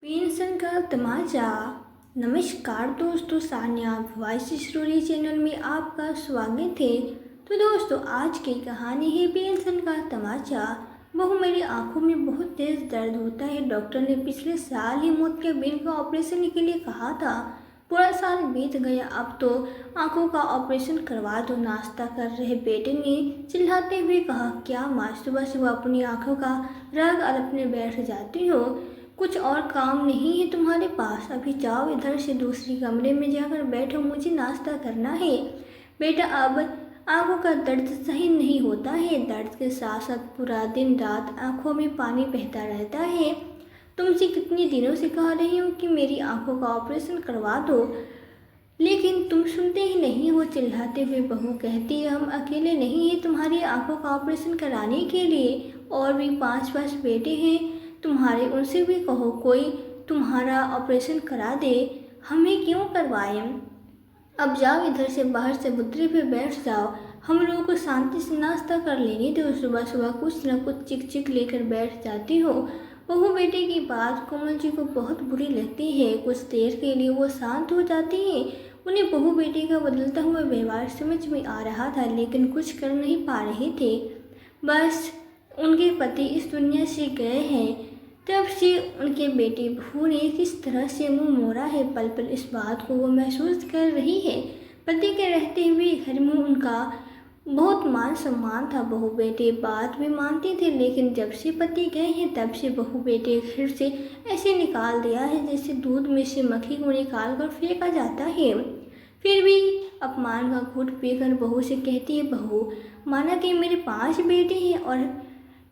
Pension का तमाचा। नमस्कार दोस्तों, सान्या वॉइस स्टोरी चैनल में आपका स्वागत है। तो दोस्तों, आज की कहानी है पेंशन का तमाचा। बहू, मेरी आंखों में बहुत तेज दर्द होता है। डॉक्टर ने पिछले साल ही मोतियाबिंद का ऑपरेशन के लिए कहा था। पूरा साल बीत गया, अब तो आंखों का ऑपरेशन करवा दो। नाश्ता कर रहे बेटे ने चिल्लाते हुए कहा, क्या माँ सुबह सुबह अपनी आंखों का राग अलपने बैठ जाती हो? कुछ और काम नहीं है तुम्हारे पास? अभी जाओ, इधर से दूसरी कमरे में जाकर बैठो, मुझे नाश्ता करना है। बेटा, अब आंखों का दर्द सही नहीं होता है। दर्द के साथ साथ पूरा दिन रात आंखों में पानी बहता रहता है। तुमसे कितने दिनों से कह रही हूँ कि मेरी आंखों का ऑपरेशन करवा दो, लेकिन तुम सुनते ही नहीं हो। चिल्लाते हुए बहू कहती है, हम अकेले नहीं हैं तुम्हारी आंखों का ऑपरेशन कराने के लिए, और भी 5 बेटे हैं तुम्हारे, उनसे भी कहो कोई तुम्हारा ऑपरेशन करा दे। हमें क्यों करवाएं? अब जाओ, इधर से बाहर से बुतरे पे बैठ जाओ, हम लोगों को शांति से नाश्ता कर लेने दो। सुबह सुबह कुछ न कुछ चिक चिक लेकर बैठ जाती हो। बहू बेटे की बात कोमल जी को बहुत बुरी लगती है। कुछ देर के लिए वो शांत हो जाती है। उन्हें बहू बेटे का बदलता हुआ व्यवहार समझ में आ रहा था, लेकिन कुछ कर नहीं पा रहे थे। बस उनके पति इस दुनिया से गए हैं, तब से उनके बेटे बहू ने किस तरह से मुंह मोड़ा है, पल पल इस बात को वो महसूस कर रही है। पति के रहते हुए घर में उनका बहुत मान सम्मान था। बहू बेटे बात भी मानते थे, लेकिन जब से पति गए हैं तब से बहू बेटे घर से ऐसे निकाल दिया है जैसे दूध में से मक्खी को निकाल कर फेंका जाता है। फिर भी अपमान का घूंट पीकर बहू से कहती है, बहू माना कि मेरे 5 बेटे हैं, और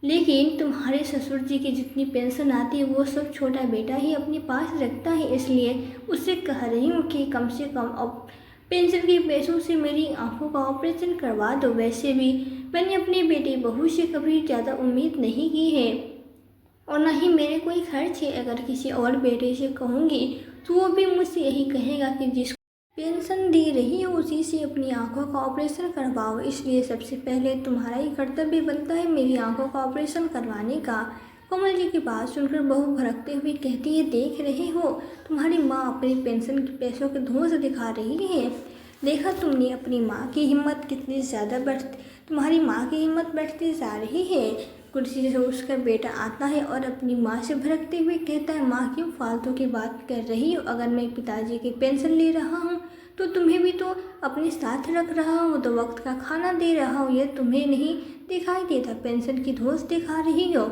लेकिन तुम्हारे ससुर जी की जितनी पेंशन आती है वो सब छोटा बेटा ही अपने पास रखता है, इसलिए उससे कह रही हूँ कि कम से कम अब पेंशन के पैसों से मेरी आंखों का ऑपरेशन करवा दो। वैसे भी मैंने अपने बेटे बहू से कभी ज़्यादा उम्मीद नहीं की है, और न ही मेरे कोई खर्च है। अगर किसी और बेटे से कहूँगी तो वो भी मुझसे यही कहेगा कि जिस पेंशन दे रही हो उसी से अपनी आंखों का ऑपरेशन करवाओ। इसलिए सबसे पहले तुम्हारा ही कर्तव्य बनता है मेरी आंखों का ऑपरेशन करवाने का। कोमल जी की बात सुनकर बहू भड़कते हुए कहती है, देख रहे हो तुम्हारी माँ अपनी पेंशन के पैसों के धुआं से दिखा रही है। देखा तुमने अपनी माँ की हिम्मत कितनी ज़्यादा तुम्हारी माँ की हिम्मत बढ़ती जा रही है। कुर्सी से उसका बेटा आता है और अपनी माँ से भड़कते हुए कहता है, माँ क्यों फालतू की बात कर रही हो? अगर मैं पिताजी की पेंशन ले रहा हूँ तो तुम्हें भी तो अपने साथ रख रहा हूँ, तो वक्त का खाना दे रहा हूँ, ये तुम्हें नहीं दिखाई देता? पेंशन की धौंस दिखा रही हो।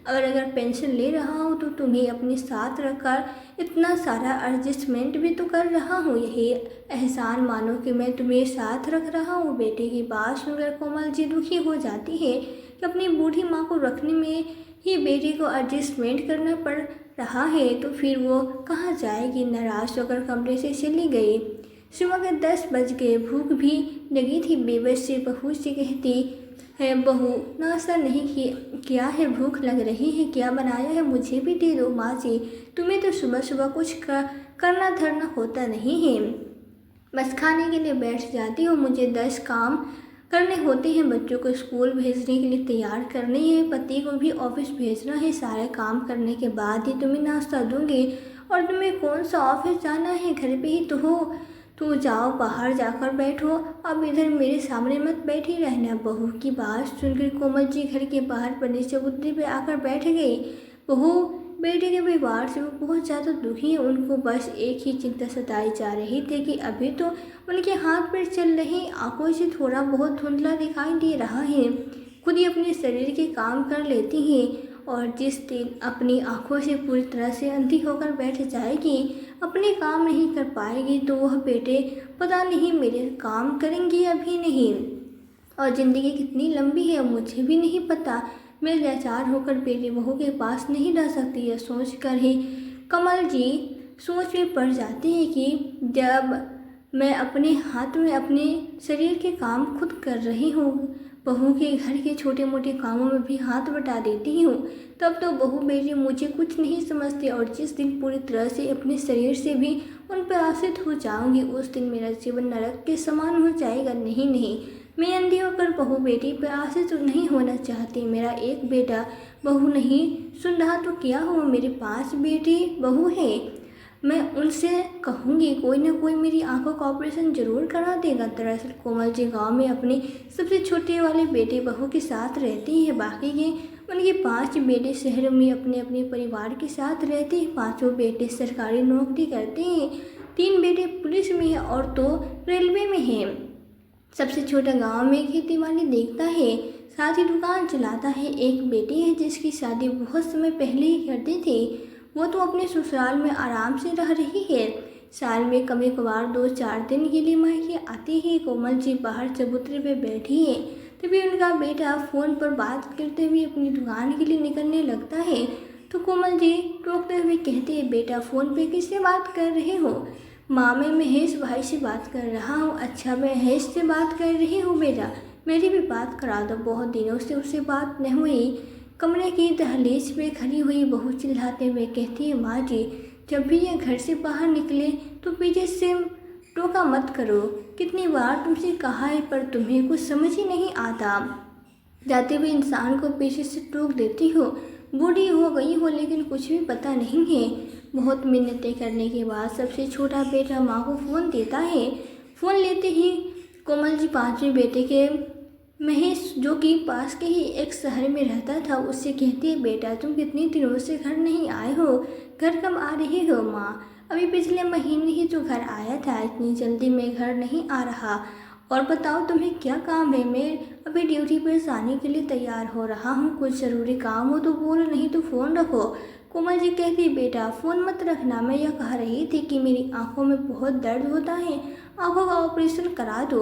अगर पेंशन ले रहा हूँ तो तुम्हें अपने साथ रखकर इतना सारा एडजस्टमेंट भी तो कर रहा हूँ, यही एहसान मानो कि मैं तुम्हें साथ रख रहा हूँ। बेटे की बात सुनकर कोमल जी दुखी हो जाती है कि अपनी बूढ़ी माँ को रखने में ही बेटे को एडजस्टमेंट करना पड़ रहा है, तो फिर वो कहाँ जाएगी। नाराज होकर कमरे से चली गई। सुबह के 10 बज गए। भूख भी लगी थी। बेबस से बहू से कहती है, बहू नाश्ता नहीं किया है, भूख लग रही है, क्या बनाया है मुझे भी दे दो। माँ जी, तुम्हें तो सुबह सुबह कुछ करना धरना होता नहीं है, बस खाने के लिए बैठ जाती हो। मुझे 10 काम करने होते हैं, बच्चों को स्कूल भेजने के लिए तैयार करनी है, पति को भी ऑफिस भेजना है। सारे काम करने के बाद ही तुम्हें नाश्ता दूंगी, और तुम्हें कौन सा ऑफिस जाना है, घर पे ही तो हो, तो जाओ बाहर जाकर बैठो, अब इधर मेरे सामने मत बैठी रहना। बहू की बात सुनकर कोमल जी घर के बाहर बने चबूतरे पे आकर बैठ गई। बहू बेटे के व्यवहार से वो बहुत ज़्यादा दुखी है। उनको बस एक ही चिंता सताई जा रही थी कि अभी तो उनके हाथ पैर चल रहे, आंखों से थोड़ा बहुत धुंधला दिखाई दे रहा है, खुद ही अपने शरीर के काम कर लेती हैं, और जिस दिन अपनी आंखों से पूरी तरह से अंधी होकर बैठ जाएगी, अपने काम नहीं कर पाएगी, तो वह बेटे पता नहीं मेरे काम करेंगे या भी नहीं। और ज़िंदगी कितनी लंबी है मुझे भी नहीं पता। मैं लाचार होकर बेटे बहू के पास नहीं रह सकती। यह सोच कर ही कमल जी सोच में पड़ जाती है कि जब मैं अपने हाथ में अपने शरीर के काम खुद कर रही हूँ, बहू के घर के छोटे मोटे कामों में भी हाथ बटा देती हूँ, तब तो बहू बेटी मुझे कुछ नहीं समझते, और जिस दिन पूरी तरह से अपने शरीर से भी उन पर आश्रित हो जाऊंगी, उस दिन मेरा जीवन नरक के समान हो जाएगा। नहीं नहीं, मैं अंधी होकर बहू बेटी पे आश्रित नहीं होना चाहती। मेरा एक बेटा बहू नहीं सुन रहा तो क्या हुआ, मेरे 5 बेटी बहू है। मैं उनसे कहूँगी कोई ना कोई मेरी आंखों का ऑपरेशन जरूर करा देगा। दरअसल कोमल जी गांव में अपने सबसे छोटे वाले बेटे बहू के साथ रहती है। बाकी के उनके 5 बेटे शहर में अपने अपने परिवार के साथ रहते हैं। 5 बेटे सरकारी नौकरी करते हैं। 3 बेटे पुलिस में है और 2 रेलवे में है। सबसे छोटा गांव में खेती बाड़ी देखता है, साथ ही दुकान चलाता है। एक बेटी है जिसकी शादी बहुत समय पहले ही कर दी थी। वो तो अपने ससुराल में आराम से रह रही है। साल में कभी कभार 2-4 दिन के लिए मायके आती है। कोमल जी बाहर चबूतरे पे बैठी है, तभी उनका बेटा फ़ोन पर बात करते हुए अपनी दुकान के लिए निकलने लगता है। तो कोमल जी टोकते हुए कहती है, बेटा फ़ोन पे किससे बात कर रहे हो? माँ, मैं महेश भाई से बात कर रहा हूँ। अच्छा, महेश से बात कर रही हूँ बेटा, मेरी भी बात करा दो, बहुत दिनों से उससे बात नहीं हुई। कमरे की दहलीज पे खड़ी हुई बहू चिल्लाते हुए कहती है, माँ जी, जब भी ये घर से बाहर निकले तो पीछे से टोका मत करो। कितनी बार तुमसे कहा है पर तुम्हें कुछ समझ ही नहीं आता। जाते हुए इंसान को पीछे से टोक देती हो। बूढ़ी हो गई हो लेकिन कुछ भी पता नहीं है। बहुत मिन्नतें करने के बाद सबसे छोटा बेटा माँ को फ़ोन देता है। फ़ोन लेते ही कोमल जी 5वें बेटे के महेश, जो कि पास के ही एक शहर में रहता था, उससे कहती है, बेटा तुम कितने दिनों से घर नहीं आए हो, घर कब आ रहे हो? माँ, अभी पिछले महीने ही तो घर आया था, इतनी जल्दी मैं घर नहीं आ रहा। और बताओ तुम्हें क्या काम है? मैं अभी ड्यूटी पर जाने के लिए तैयार हो रहा हूँ। कुछ ज़रूरी काम हो तो बोलो, नहीं तो फ़ोन रखो। कोमल जी कहती, बेटा फ़ोन मत रखना, मैं यह कह रही थी कि मेरी आंखों में बहुत दर्द होता है, आंखों का ऑपरेशन करा दो।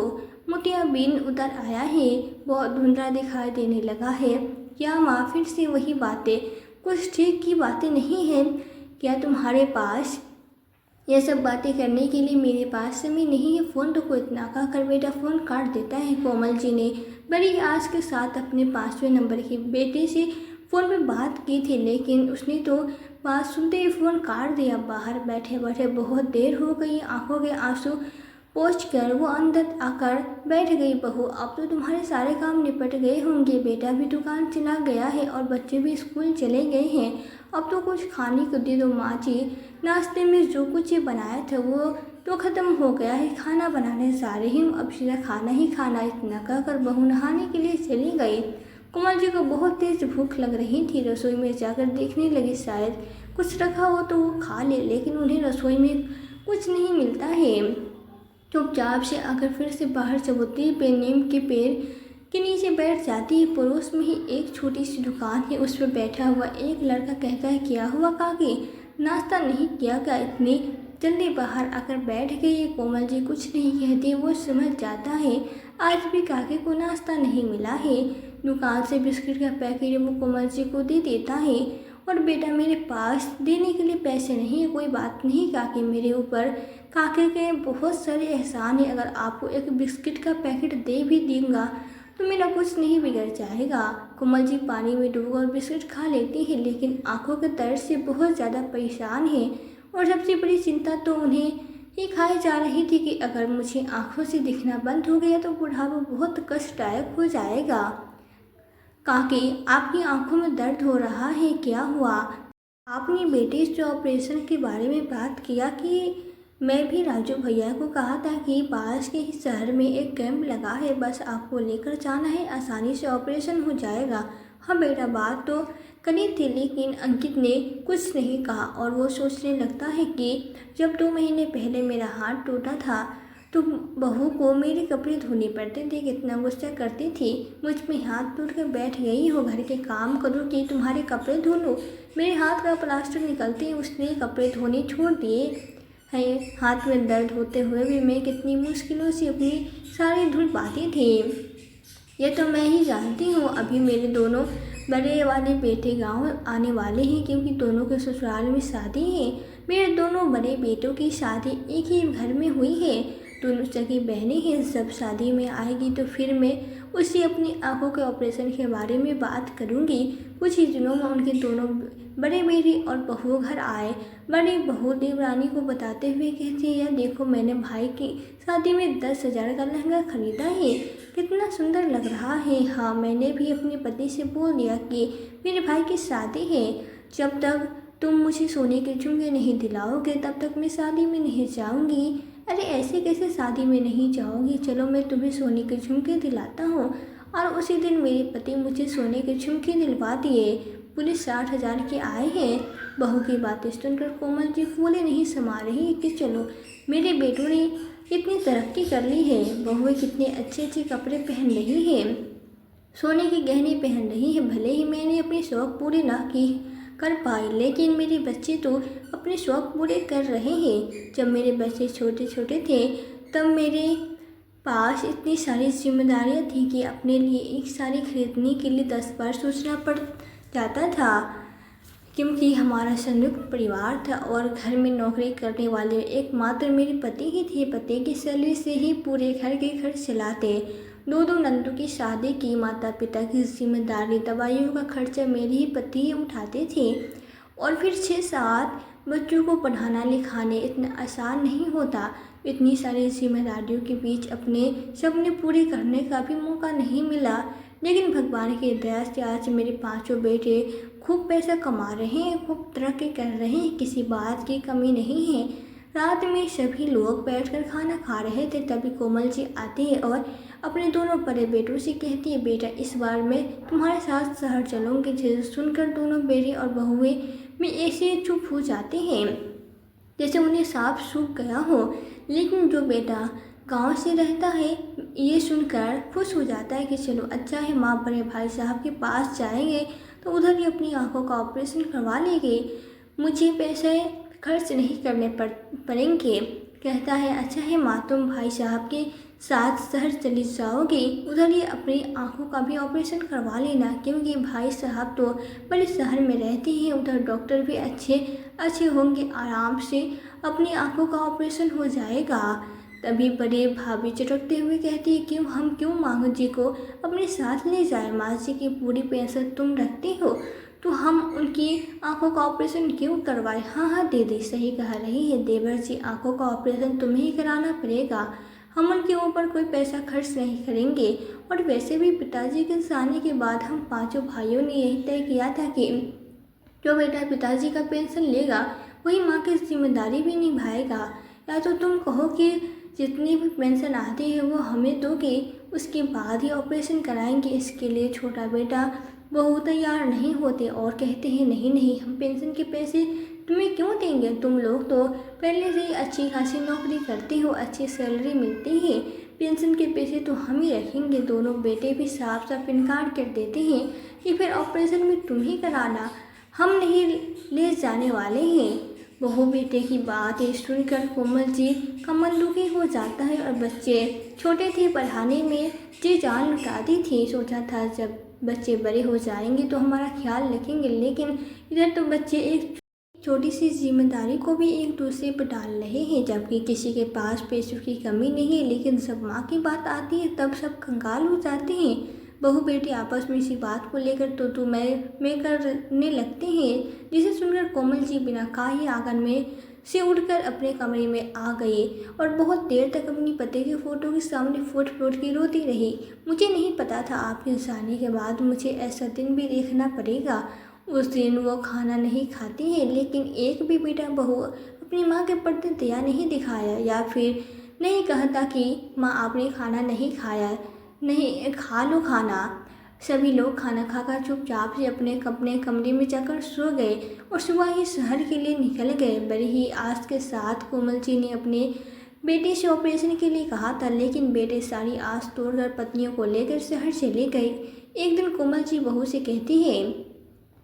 मोतियाबिंद उतर आया है, बहुत धुंधला दिखाई देने लगा है। क्या माँ, फिर से वही बातें? कुछ ठीक की बातें नहीं है क्या तुम्हारे पास? यह सब बातें करने के लिए मेरे पास समय नहीं है, फ़ोन रखो। इतना कहकर बेटा फ़ोन काट देता है। कोमल जी ने बड़ी आस के साथ अपने 5वें नंबर के बेटे से फ़ोन पर बात की थी, लेकिन उसने तो बात सुनते ही फ़ोन काट दिया। बाहर बैठे बैठे बहुत देर हो गई, आंखों के आंसू पोंछकर वो अंदर आकर बैठ गई। बहू, अब तो तुम्हारे सारे काम निपट गए होंगे, बेटा भी दुकान चला गया है और बच्चे भी स्कूल चले गए हैं, अब तो कुछ खाने को दे दो। माँ जी, नाश्ते में जो कुछ ये बनाया था वो तो ख़त्म हो गया है, खाना बनाने जा रही हूँ, अब सीधा खाना ही खाना। इतना कहकर बहू नहाने के लिए चली गई। कोमल जी को बहुत तेज भूख लग रही थी। रसोई में जाकर देखने लगी, शायद कुछ रखा हो तो वो खा ले, लेकिन उन्हें रसोई में कुछ नहीं मिलता है। चुपचाप से आकर फिर से बाहर चबूतरे पे नीम के पेड़ के नीचे बैठ जाती है। पड़ोस में ही एक छोटी सी दुकान है, उस पर बैठा हुआ एक लड़का कहता है, क्या हुआ काकी, नाश्ता नहीं किया क्या? इतनी जल्दी बाहर आकर बैठ गई। कोमल जी कुछ नहीं कहती, वो समझ जाता है आज भी काके को नाश्ता नहीं मिला है। दुकान से बिस्किट का पैकेट वो कोमल जी को दे देता है, और बेटा, मेरे पास देने के लिए पैसे नहीं है। कोई बात नहीं काकी, मेरे ऊपर काके के बहुत सारे एहसान है, अगर आपको एक बिस्किट का पैकेट दे भी दूंगा तो मेरा कुछ नहीं बिगड़ जाएगा। कोमल जी पानी में डूबकर बिस्किट खा लेती है, लेकिन आंखों के दर्द से बहुत ज़्यादा परेशान है। और सबसे बड़ी चिंता तो उन्हें ये खाई जा रही थी कि अगर मुझे आंखों से दिखना बंद हो गया तो बुढ़ापा बहुत कष्टदायक हो जाएगा। काकी, आपकी आंखों में दर्द हो रहा है, क्या हुआ? आपने बेटे से ऑपरेशन के बारे में बात किया कि? मैं भी राजू भैया को कहा था कि पास के ही शहर में एक कैंप लगा है, बस आपको लेकर जाना है, आसानी से ऑपरेशन हो जाएगा। हाँ बेटा, बात तो करी थी, लेकिन अंकित ने कुछ नहीं कहा और वो सोचने लगता है कि जब 2 महीने पहले मेरा हाथ टूटा था तो बहू को मेरे कपड़े धोने पड़ते थे, कितना गुस्सा करती थी। मुझ में हाथ टूट कर बैठ गई हो, घर के काम करो कि तुम्हारे कपड़े धो लो। मेरे हाथ का प्लास्टर निकलते ही उसने कपड़े धोने छोड़ दिए हैं। हाथ में दर्द होते हुए भी मैं कितनी मुश्किलों से अपनी सारी धुल पाती थी, ये तो मैं ही जानती हूँ। अभी मेरे दोनों बड़े वाले बेटे गांव आने वाले हैं, क्योंकि दोनों के ससुराल में शादी है। मेरे दोनों बड़े बेटों की शादी एक ही घर में हुई है, दोनों सगी बहनें हैं। जब शादी में आएगी तो फिर मैं उससे अपनी आंखों के ऑपरेशन के बारे में बात करूंगी। कुछ ही दिनों में उनके दोनों बड़े बेटे और बहू घर आए। बड़ी बहू देवरानी को बताते हुए कहती है, यह देखो मैंने भाई की शादी में 10,000 का लहंगा खरीदा है, कितना सुंदर लग रहा है। हाँ, मैंने भी अपने पति से बोल दिया कि मेरे भाई की शादी है, जब तक तुम मुझे सोने के झुमके नहीं दिलाओगे तब तक मैं शादी में नहीं जाऊंगी। अरे ऐसे कैसे शादी में नहीं जाओगी, चलो मैं तुम्हें सोने के झुमके दिलाता हूँ। और उसी दिन मेरे पति मुझे सोने के झुमके दिलवा दिए। पूरे 60,000 के आए हैं। बहू की बातें सुनकर कोमल जी फूले नहीं समा रही कि चलो मेरे बेटों ने इतनी तरक्की कर ली है, बहुएं कितने अच्छे अच्छे कपड़े पहन रही है, सोने के गहने पहन रही है। भले ही मैंने अपने शौक पूरे ना की कर पाए, लेकिन मेरे बच्चे तो अपने शौक पूरे कर रहे हैं। जब मेरे बच्चे छोटे छोटे थे तब मेरे पास इतनी सारी जिम्मेदारियां थी कि अपने लिए एक साड़ी खरीदने के लिए 10 बार सोचना पड़ जाता था, क्योंकि हमारा संयुक्त परिवार था और घर में नौकरी करने वाले एकमात्र मेरे पति ही थे। पति की सैलरी से ही पूरे घर के खर्च चलाते। दो नंदों की शादी की, माता पिता की जिम्मेदारी, दवाइयों का खर्चा मेरे ही पति ही उठाते थे। और फिर 6-7 बच्चों को पढ़ाना लिखाने इतना आसान नहीं होता। इतनी सारी जिम्मेदारियों के बीच अपने सपने पूरे करने का भी मौका नहीं मिला। लेकिन भगवान की दया से आज मेरे 5 बेटे खूब पैसा कमा रहे हैं, खूब तरक्की कर रहे हैं, किसी बात की कमी नहीं है। रात में सभी लोग बैठकर खाना खा रहे थे, तभी कोमल जी आती है और अपने दोनों बड़े बेटों से कहती है, बेटा इस बार मैं तुम्हारे साथ शहर चलूँगी। जिसे सुनकर दोनों बेटे और बहुएं में ऐसे चुप हो जाते हैं जैसे उन्हें सांप सूख गया हो। लेकिन जो बेटा गांव से रहता है ये सुनकर खुश हो जाता है कि चलो अच्छा है, माँ बड़े भाई साहब के पास जाएंगे तो उधर ही अपनी आंखों का ऑपरेशन करवा लेंगे, मुझे पैसे खर्च नहीं करने पड़ेंगे। कहता है अच्छा है माँ, तुम भाई साहब के साथ शहर चली जाओगी, उधर ही अपनी आंखों का भी ऑपरेशन करवा लेना, क्योंकि भाई साहब तो बड़े शहर में रहते हैं, उधर डॉक्टर भी अच्छे होंगे, आराम से अपनी आंखों का ऑपरेशन हो जाएगा। तभी बड़े भाभी चटकते हुए कहती है, क्यों माँ जी को अपने साथ ले जाए, माँ जी की पूरी पेंशन तुम रखती हो तो हम उनकी आंखों का ऑपरेशन क्यों करवाएं। हाँ दीदी सही कह रही है, देवर जी आंखों का ऑपरेशन तुम्हें ही कराना पड़ेगा, हम उनके ऊपर कोई पैसा खर्च नहीं करेंगे। और वैसे भी पिताजी के जाने के बाद हम 5 भाइयों ने यही तय किया था कि जो बेटा पिताजी का पेंशन लेगा वही माँ की जिम्मेदारी भी निभाएगा। या तो तुम कहो कि जितनी भी पेंशन आती है वो हमें दोगे, उसके बाद ही ऑपरेशन कराएंगे। इसके लिए छोटा बेटा बहू तैयार नहीं होते और कहते हैं नहीं हम पेंशन के पैसे तुम्हें क्यों देंगे, तुम लोग तो पहले से ही अच्छी खासी नौकरी करते हो, अच्छी सैलरी मिलती है, पेंशन के पैसे तो हम ही रखेंगे। दोनों बेटे भी साफ साफ इनकार कर देते हैं कि फिर ऑपरेशन में तुम ही कराना, हम नहीं ले जाने वाले हैं। बहू बेटे की बातें सुनकर कोमल जी का मन दुखी हो जाता है और बच्चे छोटे थे, पढ़ाने में जी जान लुटाती थी। सोचा था जब बच्चे बड़े हो जाएंगे तो हमारा ख्याल रखेंगे, लेकिन इधर तो बच्चे एक छोटी सी जिम्मेदारी को भी एक दूसरे पर डाल रहे हैं, जबकि किसी के पास पैसों की कमी नहीं है। लेकिन जब माँ की बात आती है तब सब कंगाल हो जाते हैं। बहू बेटी आपस में इसी बात को लेकर तो मैं करने लगते हैं, जिसे सुनकर कोमल जी बिना कहे आंगन में से उठकर अपने कमरे में आ गई और बहुत देर तक अपनी पति के फोटो के सामने फुट के रोती रही। मुझे नहीं पता था आपके जाने के बाद मुझे ऐसा दिन भी देखना पड़ेगा। उस दिन वो खाना नहीं खाती है, लेकिन एक भी बेटा बहू अपनी माँ के प्रति दया नहीं दिखाया या फिर नहीं कहता कि माँ आपने खाना नहीं खाया, नहीं खा लो खाना। सभी लोग खाना खाकर चुपचाप से अपने कमरे में जाकर सो गए और सुबह ही शहर के लिए निकल गए। बड़ी ही आस के साथ कोमल जी ने अपने बेटे से ऑपरेशन के लिए कहा था, लेकिन बेटे सारी आस तोड़कर पत्नियों को लेकर शहर चले गए। एक दिन कोमल जी बहू से कहती है,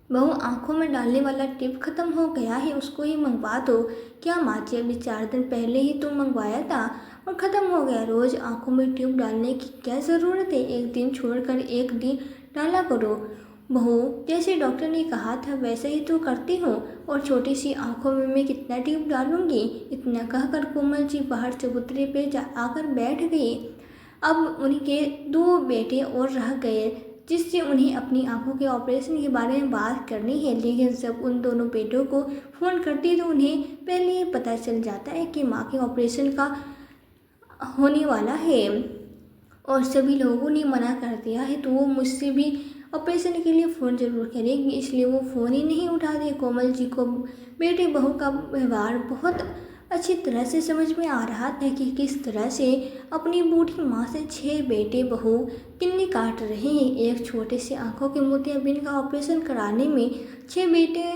बहू आंखों में डालने वाला टिप खत्म हो गया है, उसको ही मंगवा दो। क्या माँ जी, अभी 4 दिन पहले ही तो मंगवाया था और ख़त्म हो गया। रोज़ आंखों में ट्यूब डालने की क्या ज़रूरत है, एक दिन छोड़कर एक दिन डाला करो। बहू जैसे डॉक्टर ने कहा था वैसे ही तो करती हूँ, और छोटी सी आंखों में मैं कितना ट्यूब डालूंगी। इतना कहकर कोमल जी बाहर चबूतरे पे आकर बैठ गई। अब उनके 2 बेटे और रह गए, जिससे उन्हें अपनी आंखों के ऑपरेशन के बारे में बात करनी है। लेकिन जब उन दोनों बेटों को फ़ोन करती तो उन्हें पहले ही पता चल जाता है कि माँ के ऑपरेशन का होने वाला है और सभी लोगों ने मना कर दिया है, तो वो मुझसे भी ऑपरेशन के लिए फ़ोन ज़रूर करेंगी, इसलिए वो फ़ोन ही नहीं उठाते। कोमल जी को बेटे बहू का व्यवहार बहुत अच्छी तरह से समझ में आ रहा था कि किस तरह से अपनी बूढ़ी माँ से 6 बेटे बहू किन्नी काट रहे हैं। एक छोटे से आंखों के मोतियाबिंद का ऑपरेशन कराने में 6 बेटे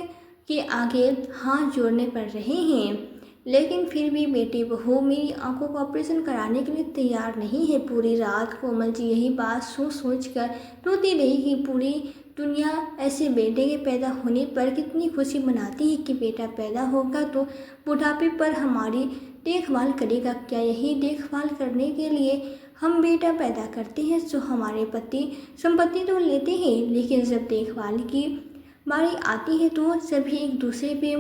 के आगे हाथ जोड़ने पड़ रहे हैं, लेकिन फिर भी बेटी बहू मेरी आंखों का ऑपरेशन कराने के लिए तैयार नहीं है। पूरी रात कोमल जी यही बात सोच कर रोती रही कि पूरी दुनिया ऐसे बेटे के पैदा होने पर कितनी खुशी मनाती है कि बेटा पैदा होगा तो बुढ़ापे पर हमारी देखभाल करेगा। क्या यही देखभाल करने के लिए हम बेटा पैदा करते हैं जो हमारे पति संपत्ति तो लेते हैं, लेकिन जब देखभाल की बारी आती है तो सभी एक दूसरे पे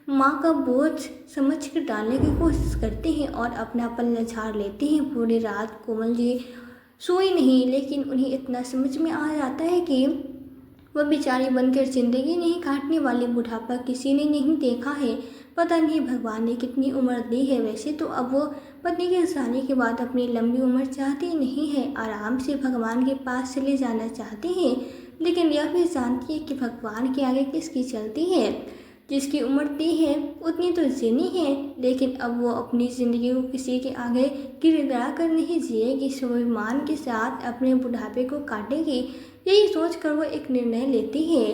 माँ का बोझ समझ कर डालने की कोशिश करते हैं और अपनापन झाड़ लेते हैं। पूरी रात कोमल जी सोई नहीं, लेकिन उन्हें इतना समझ में आ जाता है कि वह बेचारी बनकर जिंदगी नहीं काटने वाली बुढ़ापा किसी ने नहीं देखा है। पता नहीं भगवान ने कितनी उम्र दी है। वैसे तो अब वो पत्नी के जाने के बाद अपनी लंबी उम्र चाहती नहीं है, आराम से भगवान के पास चले जाना चाहती हैं, लेकिन यह भी जानती है कि भगवान के आगे किसकी चलती है। जिसकी उम्र दी है उतनी तो जीनी है, लेकिन अब वो अपनी ज़िंदगी को किसी के आगे गिड़गिड़ा कर नहीं जिएगी, स्वाभिमान के साथ अपने बुढ़ापे को काटेगी। यही सोचकर वो एक निर्णय लेती है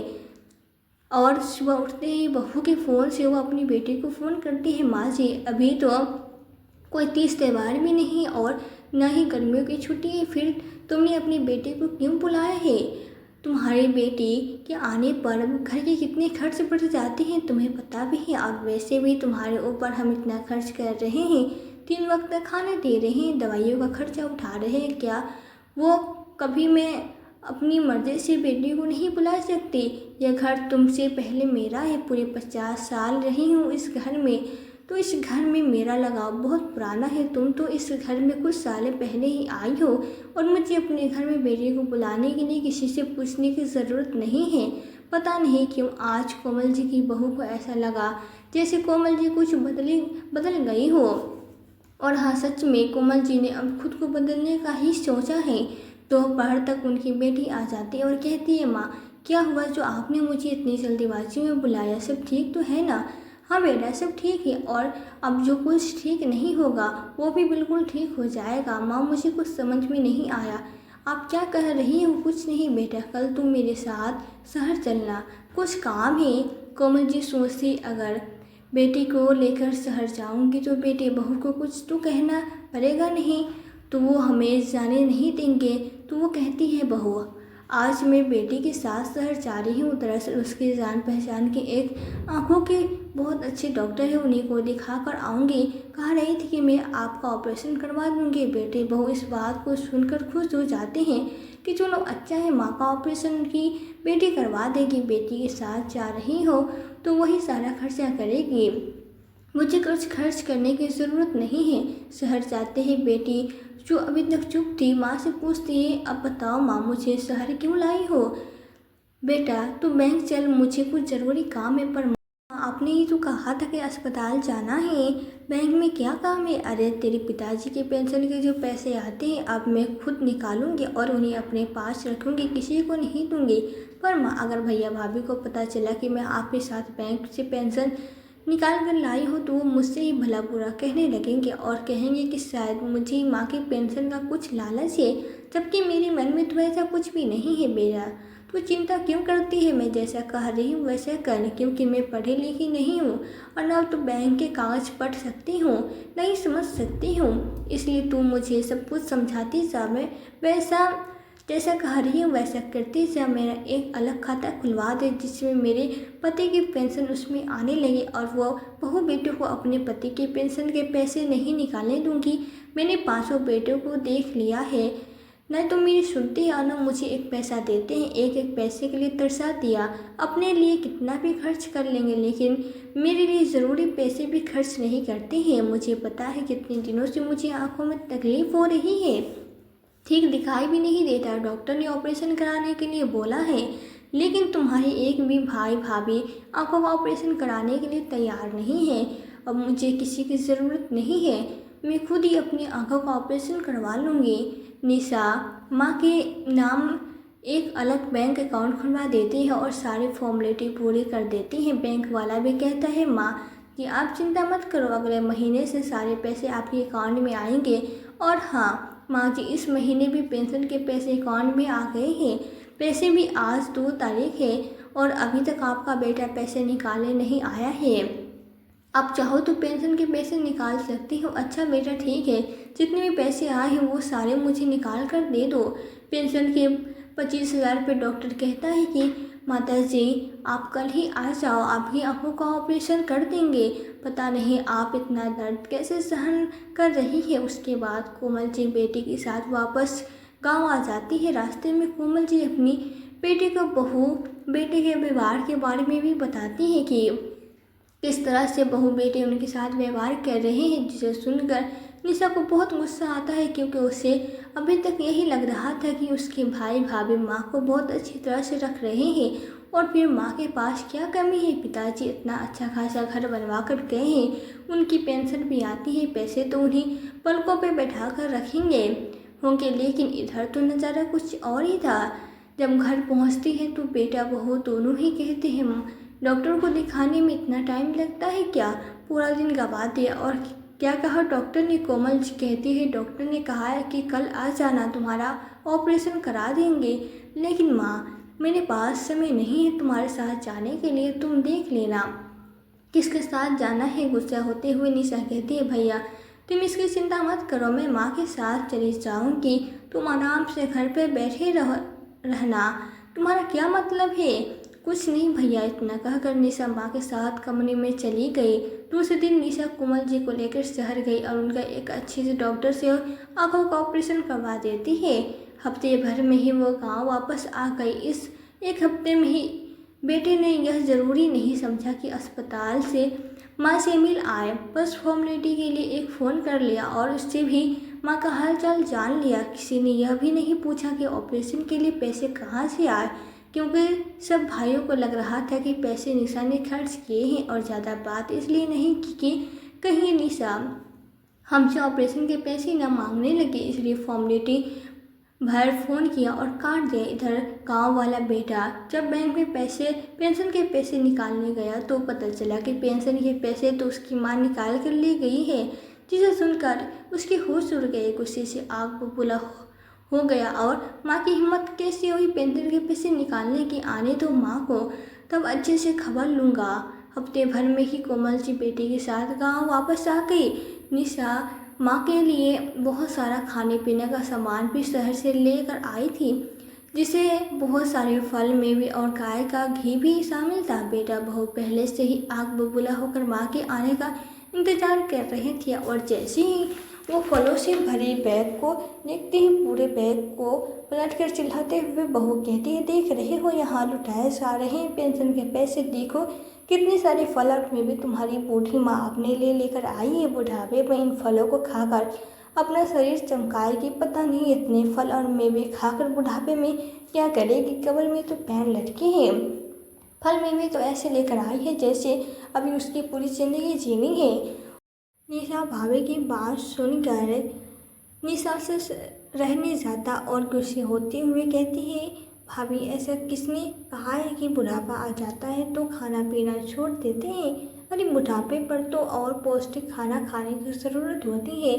और सुबह उठते ही बहू के फ़ोन से वो अपनी बेटी को फ़ोन करती है, माँ जी अभी तो कोई तीज त्यौहार भी नहीं और न ही गर्मियों की छुट्टी है, फिर तुमने अपनी बेटी को क्यों बुलाया है? तुम्हारी बेटी के आने पर घर के कितने खर्च बढ़ जाते हैं तुम्हें पता भी है, और वैसे भी तुम्हारे ऊपर हम इतना खर्च कर रहे हैं, 3 वक्त का खाना दे रहे हैं, दवाइयों का खर्चा उठा रहे हैं, क्या वो कभी मैं अपनी मर्जी से बेटी को नहीं बुला सकती? यह घर तुमसे पहले मेरा है, पूरे 50 साल रही हूँ इस घर में, तो इस घर में मेरा लगाव बहुत पुराना है। तुम तो इस घर में कुछ साल पहले ही आई हो और मुझे अपने घर में बेटी को बुलाने के लिए किसी से पूछने की ज़रूरत नहीं है। पता नहीं क्यों आज कोमल जी की बहू को ऐसा लगा जैसे कोमल जी कुछ बदल गई हो। और हाँ, सच में कोमल जी ने अब खुद को बदलने का ही सोचा है। दोपहर तक उनकी बेटी आ जाती है और कहती है, माँ क्या हुआ जो आपने मुझे इतनी जल्दीबाजी में बुलाया, सब ठीक तो है ना? हाँ बेटा सब ठीक है, और अब जो कुछ ठीक नहीं होगा वो भी बिल्कुल ठीक हो जाएगा। माँ मुझे कुछ समझ में नहीं आया, आप क्या कह रही हो? कुछ नहीं बेटा, कल तुम मेरे साथ शहर चलना, कुछ काम है। कोमल जी सोचती अगर बेटी को लेकर शहर जाऊंगी तो बेटे बहू को कुछ तो कहना पड़ेगा, नहीं तो वो हमें जाने नहीं देंगे। तो वो कहती है, बहू आज मैं बेटी के साथ शहर जा रही हूँ, दरअसल उसकी जान पहचान के एक आँखों के बहुत अच्छे डॉक्टर है, उन्हीं को दिखा कर आऊँगी। कह रही थी कि मैं आपका ऑपरेशन करवा दूँगी। बेटे बहू इस बात को सुनकर खुश हो जाते हैं कि चलो अच्छा है, माँ का ऑपरेशन की बेटी करवा देगी, बेटी के साथ जा रही हो तो वही सारा खर्चा करेगी, मुझे कुछ खर्च करने की ज़रूरत नहीं है। शहर जाते ही बेटी जो अभी तक चुप थी माँ से पूछती है, अब बताओ माँ मुझे शहर क्यों लाई हो? बेटा तू बैंक चल, मुझे कुछ ज़रूरी काम है। पर माँ आपने ही तो कहा था कि अस्पताल जाना है, बैंक में क्या काम है? अरे तेरे पिताजी के पेंशन के जो पैसे आते हैं अब मैं खुद निकालूंगी और उन्हें अपने पास रखूंगी, किसी को नहीं दूंगी। पर माँ अगर भैया भाभी को पता चला कि मैं आपके साथ बैंक से पेंशन निकाल कर लाई हो तो वो मुझसे ही भला बुरा कहने लगेंगे और कहेंगे कि शायद मुझे माँ की पेंशन का कुछ लालच है, जबकि मेरे मन में तो ऐसा कुछ भी नहीं है। बेटा तू चिंता क्यों करती है? मैं जैसा कह रही हूँ वैसा कर, क्योंकि मैं पढ़ी लिखी नहीं हूँ और ना तो बैंक के कागज पढ़ सकती हूँ नहीं समझ सकती हूँ, इसलिए तू मुझे सब कुछ समझाती जा। मैं वैसा जैसा कह रही हूँ वैसा करती जा। मेरा एक अलग खाता खुलवा दे जिसमें मेरे पति की पेंशन उसमें आने लगे और वो बहू बेटों को अपने पति के पेंशन के पैसे नहीं निकालने दूंगी। मैंने 5 बेटों को देख लिया है, न तो मेरी सुनती है न मुझे एक पैसा देते हैं। एक एक पैसे के लिए तरसा दिया, अपने लिए कितना भी खर्च कर लेंगे, लेकिन मेरे लिए ज़रूरी पैसे भी खर्च नहीं करते हैं। मुझे पता है कितने दिनों से मुझे आँखों में तकलीफ़ हो रही है, ठीक दिखाई भी नहीं देता। डॉक्टर ने ऑपरेशन कराने के लिए बोला है, लेकिन तुम्हारे एक भी भाई भाभी आंखों का ऑपरेशन कराने के लिए तैयार नहीं है। अब मुझे किसी की ज़रूरत नहीं है, मैं खुद ही अपनी आंखों का ऑपरेशन करवा लूँगी। निशा माँ के नाम एक अलग बैंक अकाउंट खुलवा देती है और सारी फॉर्मेलिटी पूरी कर देती है। बैंक वाला भी कहता है माँ कि आप चिंता मत करो, अगले महीने से सारे पैसे आपके अकाउंट में आएंगे। और हाँ माँ जी, इस महीने भी पेंशन के पैसे अकाउंट में आ गए हैं। पैसे भी आज 2 तारीख है और अभी तक आपका बेटा पैसे निकालने नहीं आया है। आप चाहो तो पेंशन के पैसे निकाल सकती हो। अच्छा बेटा ठीक है, जितने भी पैसे आए हैं वो सारे मुझे निकाल कर दे दो। पेंशन के 25,000 रुपये। डॉक्टर कहता है कि माता जी आप कल ही आ जाओ, आपकी आंखों का ऑपरेशन कर देंगे। पता नहीं आप इतना दर्द कैसे सहन कर रही है। उसके बाद कोमल जी बेटी के साथ वापस गांव आ जाती है। रास्ते में कोमल जी अपनी बेटी को बेटे के व्यवहार के बारे में भी बताती है कि किस तरह से बहू बेटे उनके साथ व्यवहार कर रहे हैं, जिसे सुनकर निशा को बहुत गुस्सा आता है, क्योंकि उसे अभी तक यही लग रहा था कि उसके भाई भाभी माँ को बहुत अच्छी तरह से रख रहे हैं। और फिर माँ के पास क्या कमी है, पिताजी इतना अच्छा खासा घर बनवा कर गए हैं, उनकी पेंशन भी आती है, पैसे तो उन्हीं पलकों पे बैठा कर रखेंगे होंगे। लेकिन इधर तो नज़ारा कुछ और ही था। जब घर पहुँचती है तो बेटा बहू दोनों ही कहते हैं डॉक्टर को दिखाने में इतना टाइम लगता है क्या, पूरा दिन गवा दिया। और क्या कहा डॉक्टर ने, कोमल जी कहती है डॉक्टर ने कहा है कि कल आ जाना, तुम्हारा ऑपरेशन करा देंगे। लेकिन माँ मेरे पास समय नहीं है तुम्हारे साथ जाने के लिए, तुम देख लेना किसके साथ जाना है। गुस्सा होते हुए निशा कहती है भैया तुम इसकी चिंता मत करो, मैं माँ के साथ चली जाऊँगी, तुम आराम से घर पर बैठे रहना। तुम्हारा क्या मतलब है। कुछ नहीं भैया, इतना कहकर निशा माँ के साथ कमरे में चली गई। दूसरे दिन निशा कोमल जी को लेकर शहर गई और उनका एक अच्छे से डॉक्टर से आंखों का ऑपरेशन करवा देती है। हफ्ते भर में ही वो गांव वापस आ गई। इस एक हफ्ते में ही बेटे ने यह ज़रूरी नहीं समझा कि अस्पताल से माँ से मिल आए, बस फॉर्मेलिटी के लिए एक फ़ोन कर लिया और उससे भी माँ का हालचाल जान लिया। किसी ने यह भी नहीं पूछा कि ऑपरेशन के लिए पैसे कहाँ से आए, क्योंकि सब भाइयों को लग रहा था कि पैसे निशा ने खर्च किए हैं। और ज़्यादा बात इसलिए नहीं की कि कहीं निशा हमसे ऑपरेशन के पैसे न मांगने लगे, इसलिए फॉर्मेलिटी भर फ़ोन किया और काट दिया। इधर गांव वाला बेटा जब बैंक में पेंशन के पैसे निकालने गया तो पता चला कि पेंशन के पैसे तो उसकी माँ निकाल कर ले गई है, जिसे सुनकर उसके होश उड़ गए। गुस्से से आग बबूला हो गया और माँ की हिम्मत कैसे हुई पेंशन के पैसे निकालने की। आने दो माँ को, तब अच्छे से खबर लूँगा। हफ्ते भर में ही कोमल जी बेटी के साथ गांव वापस आ गई। निशा माँ के लिए बहुत सारा खाने पीने का सामान भी शहर से लेकर आई थी, जिसे बहुत सारे फल मेवे और गाय का घी भी शामिल था। बेटा बहू पहले से ही आग बबूला होकर माँ के आने का इंतजार कर रहे थे और जैसे ही वो फलों से भरे बैग को देखते ही पूरे बैग को पलट कर चिल्लाते हुए बहू कहती है देख रहे हो यहाँ लुटाए जा रहे हैं पेंशन के पैसे, देखो कितने सारे फल और मेवे तुम्हारी बूढ़ी माँ अपने लिए लेकर आई है। बुढ़ापे में इन फलों को खाकर अपना शरीर चमकाएगी, पता नहीं इतने फल और मेवे खाकर बुढ़ापे में क्या करेगी। कब्र में तो पैर लटके हैं, फल मेवे तो ऐसे लेकर आई है जैसे अभी उसकी पूरी जिंदगी जीनी है। निशा भाभी की बात सुनकर निशा से रहने जाता और गुस्से होते हुए कहती है भाभी ऐसा किसने कहा है कि बुढ़ापा आ जाता है तो खाना पीना छोड़ देते हैं। अरे बुढ़ापे पर तो और पौष्टिक खाना खाने की ज़रूरत होती है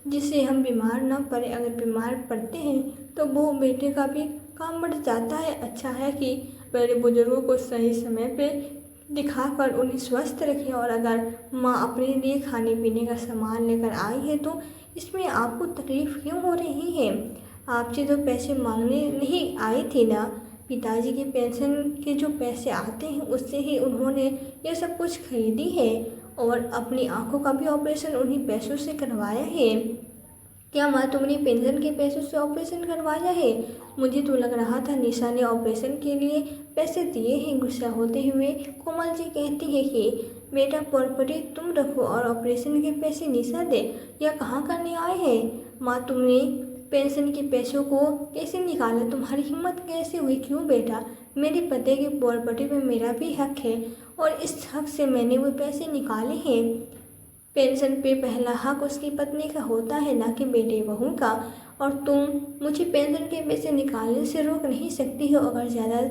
जिससे हम बीमार न पड़े। अगर बीमार पड़ते हैं तो वो बेटे का भी काम बढ़ जाता है। अच्छा है कि बड़े बुजुर्गों को सही समय पे दिखाकर उन्हें स्वस्थ रखें। और अगर माँ अपने लिए खाने पीने का सामान लेकर आई है तो इसमें आपको तकलीफ़ क्यों हो रही है। आपसे तो पैसे मांगने नहीं आई थी ना, पिताजी की पेंशन के जो पैसे आते हैं उससे ही उन्होंने ये सब कुछ खरीदी है और अपनी आंखों का भी ऑपरेशन उन्हीं पैसों से करवाया है। क्या माँ तुमने पेंशन के पैसों से ऑपरेशन करवाया है। मुझे तो लग रहा था निशा ने ऑपरेशन के लिए पैसे दिए हैं। गुस्सा होते हुए कोमल जी कहती है कि बेटा प्रॉपर्टी तुम रखो और ऑपरेशन के पैसे निशा दे, या कहाँ करने आए हैं। माँ तुमने पेंशन के पैसों को कैसे निकाला? तुम्हारी हिम्मत कैसे हुई? क्यों बेटा? मेरे पति की प्रॉपर्टी में मेरा भी हक है और इस हक से मैंने वो पैसे निकाले हैं। पेंशन पे पहला हक उसकी पत्नी का होता है, ना कि बेटे बहू का। और तुम मुझे पेंशन के पैसे निकालने से रोक नहीं सकती हो। अगर ज़्यादा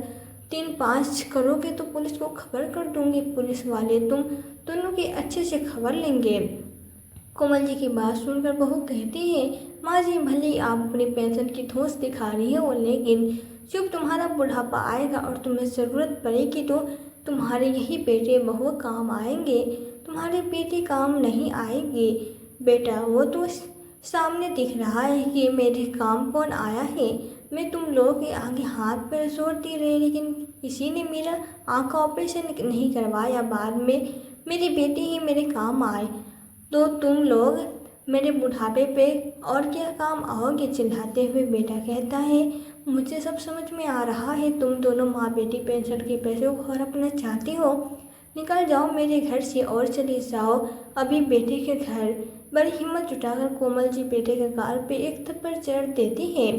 3-5 करोगे तो पुलिस को खबर कर दूंगी। पुलिस वाले तुम दोनों की अच्छे से खबर लेंगे। कोमल जी की बात सुनकर बहू कहती है, माँ जी भले ही आप अपनी पेंशन की ठोस दिखा रही हो, लेकिन जब तुम्हारा बुढ़ापा आएगा और तुम्हें ज़रूरत पड़ेगी तो तुम्हारे यही बेटे बहू काम आएंगे, तुम्हारे बेटे काम नहीं आएंगे। बेटा वो तो सामने दिख रहा है कि मेरे काम कौन आया है। मैं तुम लोगों के आगे हाथ पैर जोड़ती रही, लेकिन किसी ने मेरा आँख का ऑपरेशन नहीं करवाया। बाद में मेरी बेटी ही मेरे काम आए तो तुम लोग मेरे बुढ़ापे पे और क्या काम आओगे? चिल्लाते हुए बेटा कहता है, मुझे सब समझ में आ रहा है। तुम दोनों माँ बेटी पेंशन के पैसों को हड़पना चाहती हो। निकल जाओ मेरे घर से और चले जाओ अभी बेटे के घर। बड़ी हिम्मत जुटाकर कोमल जी बेटे के गाल पे एक थप्पड़ जड़ देती है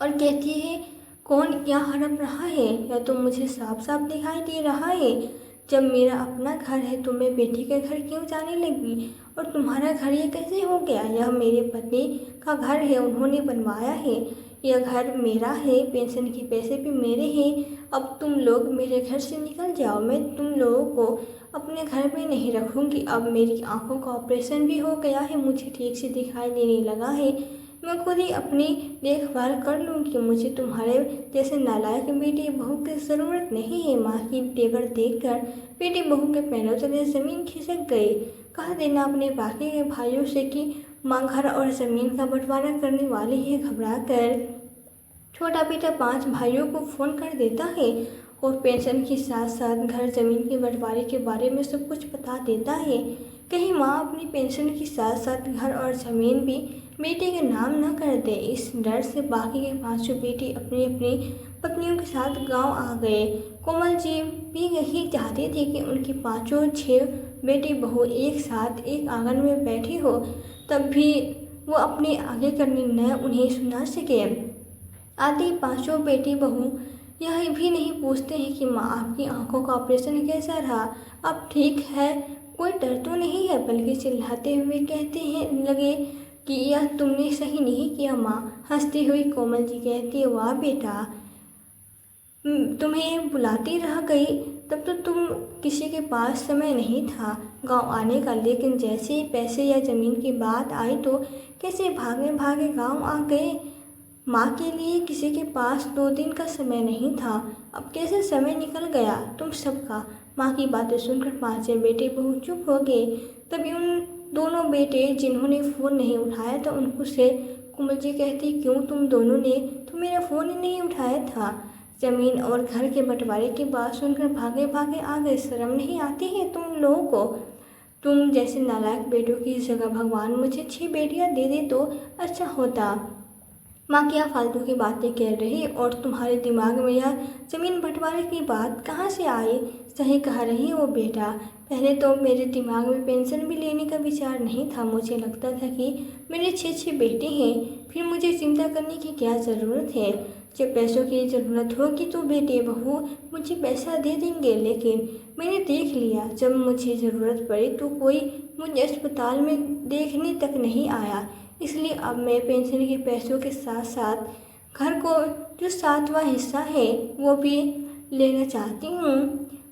और कहती है, कौन क्या हड़प रहा है? या तो मुझे साफ साफ दिखाई दे रहा है, जब मेरा अपना घर है तो मैं बेटी के घर क्यों जाने लगी? और तुम्हारा घर ये कैसे हो गया? यह मेरे पति का घर है, उन्होंने बनवाया है। यह घर मेरा है, पेंशन के पैसे भी मेरे हैं। अब तुम लोग मेरे घर से निकल जाओ। मैं तुम लोगों को अपने घर में नहीं रखूँगी। अब मेरी आंखों का ऑपरेशन भी हो गया है, मुझे ठीक से दिखाई देने लगा है। मैं खुद ही अपनी देखभाल कर लूँगी। मुझे तुम्हारे जैसे नालायक बेटी बहू की ज़रूरत नहीं है। माँ की तेवर देखकर बेटी बहू के पैरों तले ज़मीन खिसक गई। कह देना अपने बाकी के भाइयों से कि माँ घर और ज़मीन का बंटवारा करने वाली है। घबरा कर छोटा बेटा 5 भाइयों को फ़ोन कर देता है और पेंशन के साथ साथ घर ज़मीन के बंटवारे के बारे में सब कुछ बता देता है। कहीं माँ अपनी पेंशन के साथ साथ घर और ज़मीन भी बेटे के नाम न कर दे। इस डर से बाकी के 5 बेटे अपनी अपनी पत्नियों के साथ गांव आ गए। कोमल जी भी यही चाहती थी कि उनकी 5-6 बेटी बहू एक साथ एक आंगन में बैठी हो, तब भी वो अपने आगे का निर्णय उन्हें सुना सके। आती 5 बेटी बहू यह भी नहीं पूछते हैं कि माँ आपकी आंखों का ऑपरेशन कैसा रहा, अब ठीक है, कोई डर तो नहीं है, बल्कि चिल्लाते हुए कहते हैं लगे कि यह तुमने सही नहीं किया माँ। हंसती हुई कोमल जी कहती है, वाह बेटा, तुम्हें बुलाती रह गई, तब तो तुम किसी के पास समय नहीं था गांव आने का, लेकिन जैसे ही पैसे या ज़मीन की बात आई तो कैसे भागे भागे गांव आ गए। माँ के लिए किसी के पास 2 दिन का समय नहीं था, अब कैसे समय निकल गया तुम सबका। माँ की बातें सुनकर 5 बेटे बहू चुप हो गए। तभी उन दोनों बेटे जिन्होंने फ़ोन नहीं उठाया था उनको से कोमल जी कहती, क्यों तुम दोनों ने तो मेरा फ़ोन ही नहीं उठाया था। ज़मीन और घर के बंटवारे की बात सुनकर भागे भागे आ गए। शर्म नहीं आती है तुम लोगों को? तुम जैसे नालायक बेटों की जगह भगवान मुझे 6 बेटियां दे दे तो अच्छा होता। माँ क्या फालतू की बातें कह रही, और तुम्हारे दिमाग में यह ज़मीन बंटवारे की बात कहाँ से आई? सही कह रही हो बेटा, पहले तो मेरे दिमाग में पेंशन भी लेने का विचार नहीं था। मुझे लगता था कि मेरे 6 बेटे हैं, फिर मुझे चिंता करने की क्या ज़रूरत है। जब पैसों की ज़रूरत होगी तो बेटे बहू मुझे पैसा दे देंगे, लेकिन मैंने देख लिया जब मुझे ज़रूरत पड़ी तो कोई मुझे अस्पताल में देखने तक नहीं आया। इसलिए अब मैं पेंशन के पैसों के साथ साथ घर को जो 7वां हिस्सा है वो भी लेना चाहती हूँ।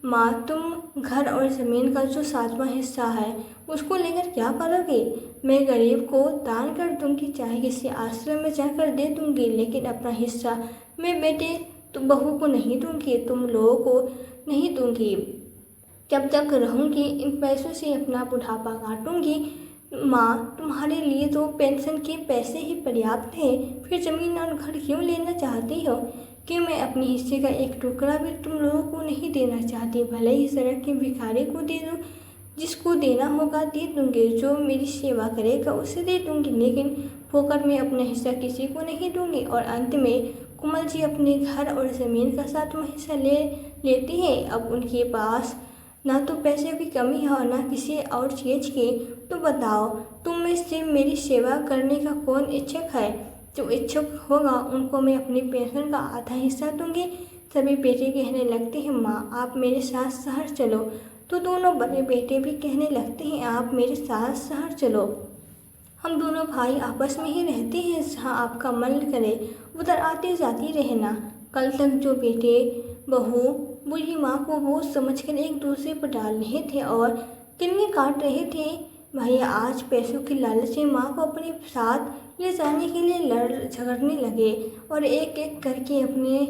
माँ तुम घर और ज़मीन का जो 7वां हिस्सा है उसको लेकर क्या करोगे? मैं गरीब को दान कर दूंगी, चाहे किसी आश्रम में जाकर दे दूंगी, लेकिन अपना हिस्सा मैं बेटे तो बहू को नहीं दूंगी, तुम लोगों को नहीं दूंगी। जब तक रहूंगी इन पैसों से अपना बुढ़ापा काटूंगी। माँ तुम्हारे लिए तो पेंशन के पैसे ही पर्याप्त हैं, फिर ज़मीन और घर क्यों लेना चाहती हो? कि मैं अपने हिस्से का एक टुकड़ा भी तुम लोगों को नहीं देना चाहती। भले ही सड़क के भिखारी को दे दूँ, जिसको देना होगा दे दूँगी, जो मेरी सेवा करेगा उसे दे दूँगी, लेकिन फोकट में अपना हिस्सा किसी को नहीं दूँगी। और अंत में कोमल जी अपने घर और ज़मीन का 7वां हिस्सा लेती है। अब उनके पास ना तो पैसे की कमी है और ना किसी और चीज़ की। तो बताओ तुम में से मेरी सेवा करने का कौन इच्छुक है? जो इच्छुक होगा उनको मैं अपनी पेंशन का आधा हिस्सा दूंगी। सभी बेटे कहने लगते हैं माँ आप मेरे साथ शहर चलो। तो दोनों बड़े बेटे भी कहने लगते हैं आप मेरे साथ शहर चलो। हम दोनों भाई आपस में ही रहते हैं, जहाँ आपका मन करे उधर आते जाती रहना। कल तक जो बेटे बहू बूढ़ी माँ को बोझ समझकर एक दूसरे पर डाल रहे थे और किन्नी काट रहे थे, भैया आज पैसों की लालच में माँ को अपने साथ ले जाने के लिए लड़ झगड़ने लगे और एक एक करके अपने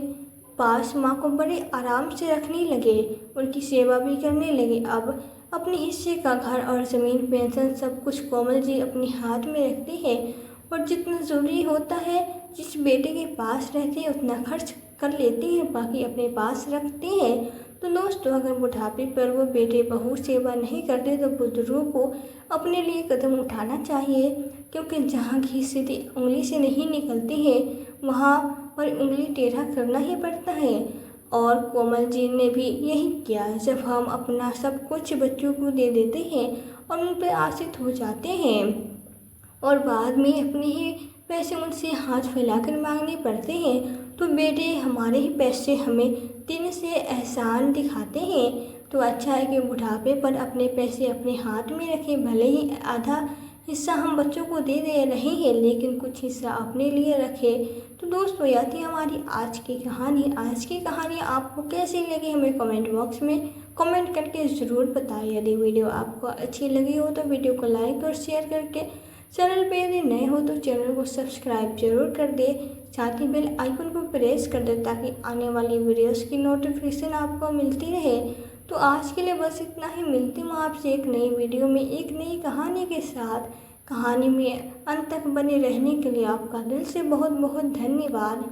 पास माँ को बड़े आराम से रखने लगे, उनकी सेवा भी करने लगे। अब अपने हिस्से का घर और ज़मीन पेंशन सब कुछ कोमल जी अपने हाथ में रखती है और जितना ज़रूरी होता है जिस बेटे के पास रहते हैं उतना खर्च कर लेती हैं, बाकी अपने पास रखते हैं। तो दोस्तों अगर बुढ़ापे पर वो बेटे बहू सेवा नहीं करते तो बुजुर्गों को अपने लिए कदम उठाना चाहिए, क्योंकि जहाँ घी सीधी उंगली से नहीं निकलती है वहाँ पर उंगली टेढ़ा करना ही पड़ता है। और कोमल जी ने भी यही किया। जब हम अपना सब कुछ बच्चों को दे देते हैं और उन पर आश्रित हो जाते हैं और बाद में अपने ही पैसे उनसे हाथ फैलाकर मांगने पड़ते हैं तो बेटे हमारे ही पैसे हमें देने से एहसान दिखाते हैं। तो अच्छा है कि बुढ़ापे पर अपने पैसे अपने हाथ में रखें, भले ही आधा हिस्सा हम बच्चों को दे दे रहे हैं लेकिन कुछ हिस्सा अपने लिए रखें। तो दोस्तों यह थी हमारी आज की कहानी। आज की कहानी आपको कैसी लगी हमें कमेंट बॉक्स में कमेंट करके ज़रूर बताएं। यदि वीडियो आपको अच्छी लगी हो तो वीडियो को लाइक और शेयर करके, चैनल पे यदि नए हो तो चैनल को सब्सक्राइब जरूर कर दे, साथ ही बेल आइकन को प्रेस कर दे ताकि आने वाली वीडियोस की नोटिफिकेशन आपको मिलती रहे। तो आज के लिए बस इतना ही, मिलती हूँ आपसे एक नई वीडियो में एक नई कहानी के साथ। कहानी में अंत तक बने रहने के लिए आपका दिल से बहुत बहुत धन्यवाद।